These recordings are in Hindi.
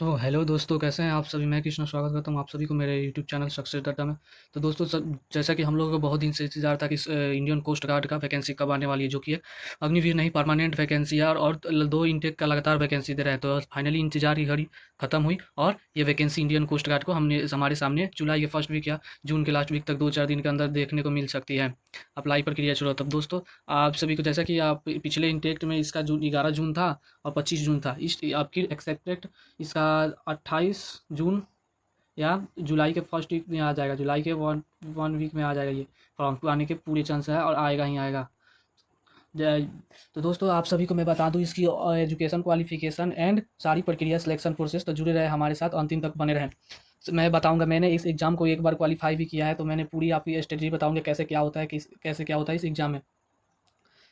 तो हेलो दोस्तों, कैसे हैं आप सभी। मैं कृष्णा स्वागत करता हूं आप सभी को मेरे यूट्यूब चैनल सक्सेस डाटा में। तो दोस्तों, जैसा कि हम लोगों को बहुत दिन से इंतजार था कि इंडियन कोस्ट गार्ड का वैकेंसी कब आने वाली है, जो कि एक अग्निवीर नहीं परमानेंट वैकेंसी है। और दो इनटेक का लगातार वैकेंसी दे रहे हैं। तो फाइनली इंतजार की घड़ी खत्म हुई और ये वैकेंसी इंडियन कोस्ट गार्ड को हमारे सामने जुलाई के फर्स्ट वीक या जून के लास्ट वीक तक 2-4 दिन के अंदर देखने को मिल सकती है। अप्लाई प्रक्रिया शुरू। तब दोस्तों, आप सभी को, जैसा कि आप पिछले इंटेक में इसका जून 11 जून था और 25 जून था, इस आपकी एक्सेप्टेड इसका 28 जून या जुलाई के फर्स्ट वीक में आ जाएगा। जुलाई के वन वन वीक में आ जाएगा। ये फॉर्म आने के पूरे चांस है और आएगा ही आएगा। जय- तो दोस्तों, आप सभी को मैं बता दूं इसकी एजुकेशन क्वालिफिकेशन एंड सारी प्रक्रिया सिलेक्शन प्रोसेस। तो जुड़े रहे हमारे साथ, अंतिम तक बने रहें। मैं बताऊंगा, मैंने इस एग्ज़ाम को एक बार क्वालिफाई भी किया है, तो मैंने पूरी आपकी स्ट्रेटजी बताऊंगा कैसे क्या होता है, कैसे क्या होता है इस एग्ज़ाम में।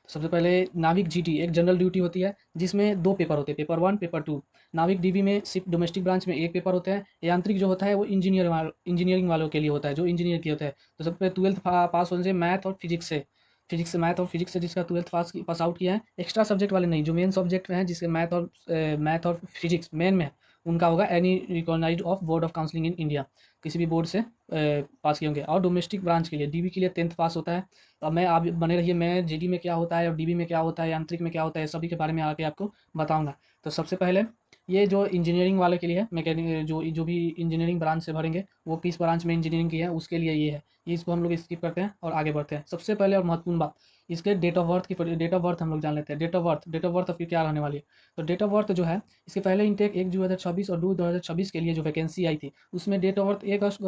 सबसे पहले नाविक जीटी एक जनरल ड्यूटी होती है, जिसमें दो पेपर होते हैं, पेपर वन पेपर टू। नाविक डीबी में सिर्फ डोमेस्टिक ब्रांच में एक पेपर होता है। यांत्रिक जो होता है वो इंजीनियरिंग वालों के लिए होता है, जो इंजीनियर के होता है। तो सबसे पहले 12th पास होने से मैथ और फिजिक्स से मैथ और फिजिक्स से जिसका 12th पास आउट किया है, एक्स्ट्रा सब्जेक्ट वाले नहीं, जो मेन सब्जेक्ट में है, जिसके मैथ और फिजिक्स मेन में है, उनका होगा any recognised of board of counselling in India, किसी भी बोर्ड से पास किए होंगे। और डोमेस्टिक ब्रांच के लिए डीबी के लिए 10th पास होता है। अब मैं आप बने रहिए, मैं जीडी में क्या होता है और डीबी में क्या होता है, यांत्रिक में क्या होता है, सभी के बारे में आके आपको बताऊंगा। तो सबसे पहले ये जो इंजीनियरिंग वाले के लिए है, मैकेनिक जो जो भी इंजीनियरिंग ब्रांच से भरेंगे, वो किस ब्रांच में इंजीनियरिंग की है उसके लिए ये है। ये इसको हम लोग स्किप करते हैं और आगे बढ़ते हैं। सबसे पहले और महत्वपूर्ण बात, इसके डेट ऑफ बर्थ हम लोग जान लेते हैं। डेट ऑफ बर्थ आपकी क्या रहने वाली है। तो डेट ऑफ बर्थ जो है, इसके पहले इंटेक 1 जून 2026 और 2 2026 के लिए जो वैकेंसी आई थी, उसमें डेट ऑफ बर्थ 1 अगस्त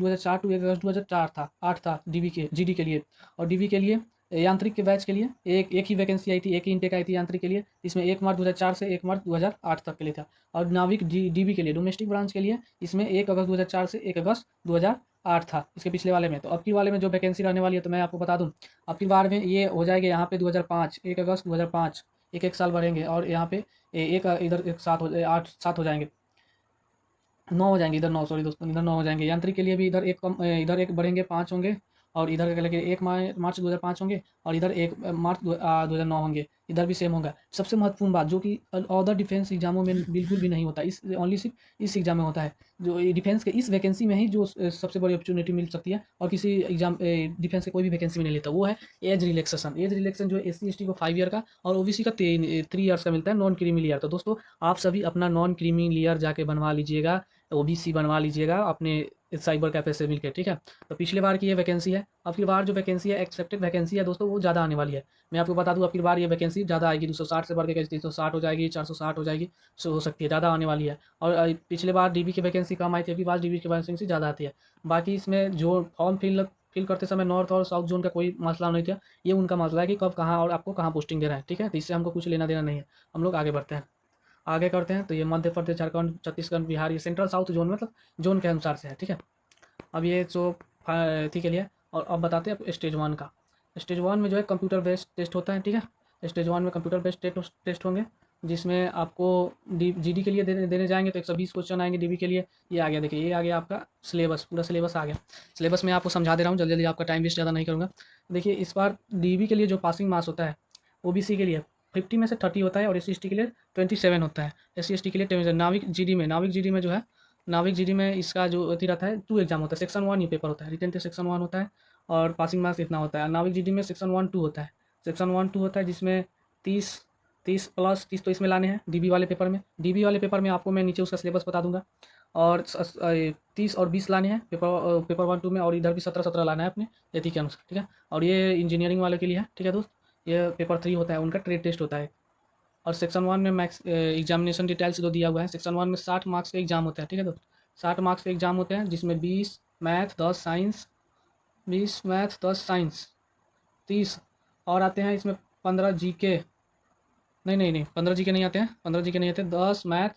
2004 टू 1 अगस्त 2004 था, 8 था डीबी के जीडी के लिए। और डीबी के लिए यांत्रिक के बैच के लिए एक एक ही वैकेंसी आई थी, एक ही इंटेक आई थी यांत्रिक के लिए। इसमें 1 मार्च 2004 से 1 मार्च 2008 तक के लिए था। और नाविक डीबी के लिए डोमेस्टिक ब्रांच के लिए इसमें 1 अगस्त 2004 से 1 अगस्त 2008 था, इसके पिछले वाले में। तो अब की वाले में जो वैकेंसी रहने वाली है, तो मैं आपको बता दूं, अब की बार में ये हो जाएगा यहाँ पे 2005, 1 अगस्त 2005, एक एक साल बढ़ेंगे। और यहाँ पे एक इधर एक 7 हो जाएंगे, 9 हो जाएंगे, इधर 9, सॉरी दोस्तों, इधर 9 हो जाएंगे। यांत्रिक के लिए भी इधर एक कम, इधर एक बढ़ेंगे, 5 होंगे। और इधर के लगे 1 मार्च 2005 होंगे, और इधर 1 मार्च 2009 होंगे। इधर भी सेम होगा। सबसे महत्वपूर्ण बात, जो कि अदर डिफेंस एग्जामों में बिल्कुल भी नहीं होता, इस ओनली सिर्फ इस एग्जाम में होता है, जो डिफेंस के इस वैकेंसी में ही जो सबसे बड़ी अपॉर्चुनिटी मिल सकती है, और किसी एग्जाम डिफेंस के कोई भी वैकेंसी में नहीं लेता, वो है एज रिलैक्सेशन। एज रिलैक्सेशन जो है SC ST को 5 ईयर का और OBC का 3 ईयर्स का मिलता है, नॉन क्रीमी लेयर। तो दोस्तों, आप सभी अपना नॉन क्रीमी लेयर जाके बनवा लीजिएगा, OBC बनवा लीजिएगा अपने साइबर कैफे से मिलकर, ठीक है। तो पिछले बार की ये वैकेंसी है। अब की बार जो वैकेंसी है, एक्सेप्टेड वैकेंसी है दोस्तों, वो ज़्यादा आने वाली है। मैं आपको बता दूं, अब की बार ये वैकेंसी ज़्यादा आएगी, 260 से बढ़ के 360 हो जाएगी, 460 हो जाएगी। सो हो सकती है, ज़्यादा आने वाली है। और पिछले बार डीबी की वैकेंसी कम आई थी, अभी बार डीबी की वैकेंसी ज़्यादा आती है। बाकी इसमें जो फॉर्म फिल करते समय नॉर्थ और साउथ जोन का कोई मसला नहीं था, ये उनका मसला है कि कब कहाँ और आपको कहाँ पोस्टिंग दे रहा है, ठीक है। तो इससे हमको कुछ लेना देना नहीं है। हम लोग आगे बढ़ते हैं, आगे करते हैं। तो ये मध्य प्रदेश, झारखंड, छत्तीसगढ़, बिहार, ये सेंट्रल साउथ जोन, मतलब जोन के अनुसार से है, ठीक है। अब ये जो थी के लिए। और अब बताते हैं स्टेज वन का। स्टेज वन में जो है कंप्यूटर बेस्ड टेस्ट होता है, ठीक है। स्टेज वन में कंप्यूटर बेस्ड टेस्ट होंगे, जिसमें आपको जीडी के लिए देने जाएंगे तो 120 क्वेश्चन आएंगे। डीबी के लिए ये आ गया, देखिए ये आ गया आपका सिलेबस, पूरा सिलेबस आ गया। सिलेबस में आपको समझा दे रहा हूँ जल्दी जल्दी, आपका टाइम वेस्ट ज़्यादा नहीं करूँगा। देखिए, इस बार डीबी के लिए जो पासिंग मार्क्स होता है, OBC के लिए 50 में से 30 होता है, और SC ST के लिए 27 होता है। SC ST के लिए 27। नाविक जीडी में जो है, नाविक जीडी में इसका जो अथी रहता है, 2 एग्जाम होता है। सेक्शन 1 ही पेपर होता है, रिटन टेस्ट सेक्शन 1 होता है, और पासिंग मार्क्स इतना होता है। नाविक जीडी में सेक्शन 1 2 होता है। सेक्शन 1 2 होता है, जिसमें 30 30 प्लस 30 तो इसमें लाने हैं डीबी वाले पेपर में। डीबी वाले पेपर में आपको मैं नीचे उसका सिलेबस बता दूंगा। और 30 और 20 लाने हैं पेपर 1 2 में, और इधर भी 17 लाना है अपने यति के अनुसार, ठीक है। और ये इंजीनियरिंग वाले के लिए है, ठीक है दोस्त। ये पेपर 3 होता है, उनका ट्रेड टेस्ट होता है। और सेक्शन 1 में मैक्स एग्जामिनेशन डिटेल्स जो दिया हुआ है, सेक्शन 1 में 60 मार्क्स के एग्जाम होते हैं, ठीक है दोस्त। 60 मार्क्स के एग्जाम होते हैं, जिसमें 20 मैथ 10 साइंस, 30। और आते हैं इसमें 15 जीके, नहीं नहीं नहीं, 15 जीके नहीं आते हैं, 15 जीके नहीं आते। 10 मैथ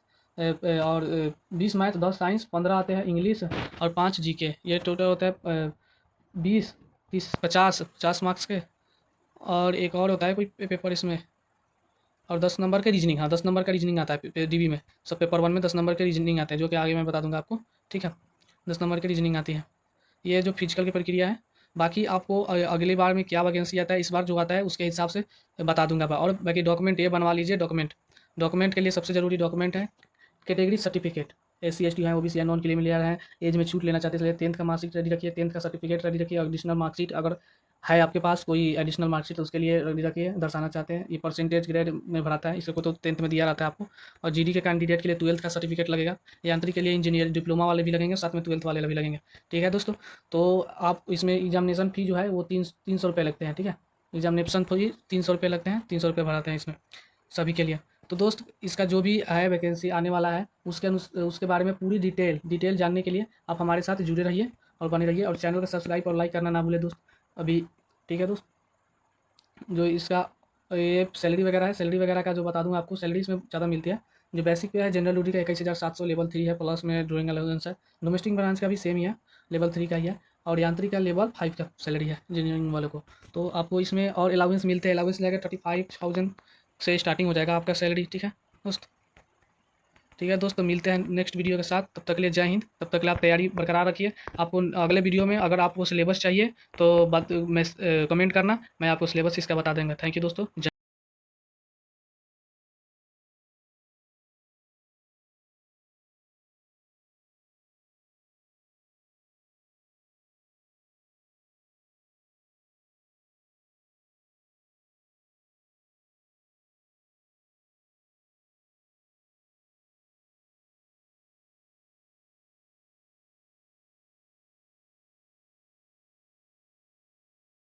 और 20 मैथ, 10 साइंस, 15 आते हैं इंग्लिश, और 5 जीके। ये टोटल होता है 20 30 50 मार्क्स के। और एक और होता है कोई पेपर इसमें, और 10 नंबर के रीजनिंग, हाँ 10 नंबर का रीजनिंग आता है डीबी में। सब पेपर 1 में 10 नंबर के रीजनिंग आते हैं, जो कि आगे मैं बता दूंगा आपको, ठीक है। 10 नंबर की रीजनिंग आती है। ये जो फिजिकल की प्रक्रिया है। बाकी आपको अगली बार में क्या वैकेंसी आता है, इस बार जो आता है उसके हिसाब से बता दूंगा। और बाकी डॉक्यूमेंट ये बनवा लीजिए। डॉक्यूमेंट के लिए सबसे ज़रूरी डॉक्यूमेंट है कैटेगरी सर्टिफिकेट, SC ST हैं, OBC है, नॉन क्रीमिलियर हैं, एज में छूट लेना चाहते हैं, 10th का मार्कशीट रेडी रखिए, 10th का सर्टिफिकेट रेडी रखिए, एडिशनल मार्कशीट अगर है आपके पास कोई एडिशनल मार्कशीट तो उसके लिए रेडी रखिए, दर्शाना चाहते हैं। ये परसेंटेज ग्रेड में भराता है, इसको तो 10th में दिया रहता है आपको। और GD के कैंडिडेट के लिए 12th का सर्टिफिकेट लगेगा, यांत्रिक के लिए इंजीनियर डिप्लोमा वाले भी लगेंगे, साथ में 12th वाले भी लगेंगे। ठीक है दोस्तों, तो आप इसमें एग्जामिनेशन फ़ी जो है वो 300 रुपये लगते हैं। ठीक है, एग्जामिनेशन फ़ी 300 रुपये लगते हैं, 300 रुपये भराते हैं इसमें सभी के लिए। तो दोस्त इसका जो भी है वैकेंसी आने वाला है उसके बारे में पूरी डिटेल जानने के लिए आप हमारे साथ जुड़े रहिए और बने रहिए, और चैनल को सब्सक्राइब और लाइक करना ना भूलें दोस्त अभी। ठीक है दोस्त, जो इसका ये सैलरी वगैरह है, सैलरी वगैरह का जो बता दूँ आपको, सैलरी इसमें ज़्यादा मिलती है। जो बेसिक पे है जनरल ड्यूटी का 21,700 लेवल 3 है, प्लस में ड्राइंग अलाउंस है। डोमेस्टिक ब्रांच का भी सेम ही है, लेवल 3 का ही है। और यांत्रिक का लेवल 5 का सैलरी है इंजीनियरिंग वालों को। तो आपको इसमें और अलाउंस मिलते हैं, अलाउंस लगेगा 35,000 से स्टार्टिंग हो जाएगा आपका सैलरी। ठीक है दोस्त, ठीक है दोस्त, तो मिलते हैं नेक्स्ट वीडियो के साथ। तब तक के लिए जय हिंद। तब तक के लिए आप तैयारी बरकरार रखिए। आपको अगले वीडियो में अगर आपको सिलेबस चाहिए तो बात में कमेंट करना, मैं आपको सिलेबस इसका बता देंगे। थैंक यू दोस्तों।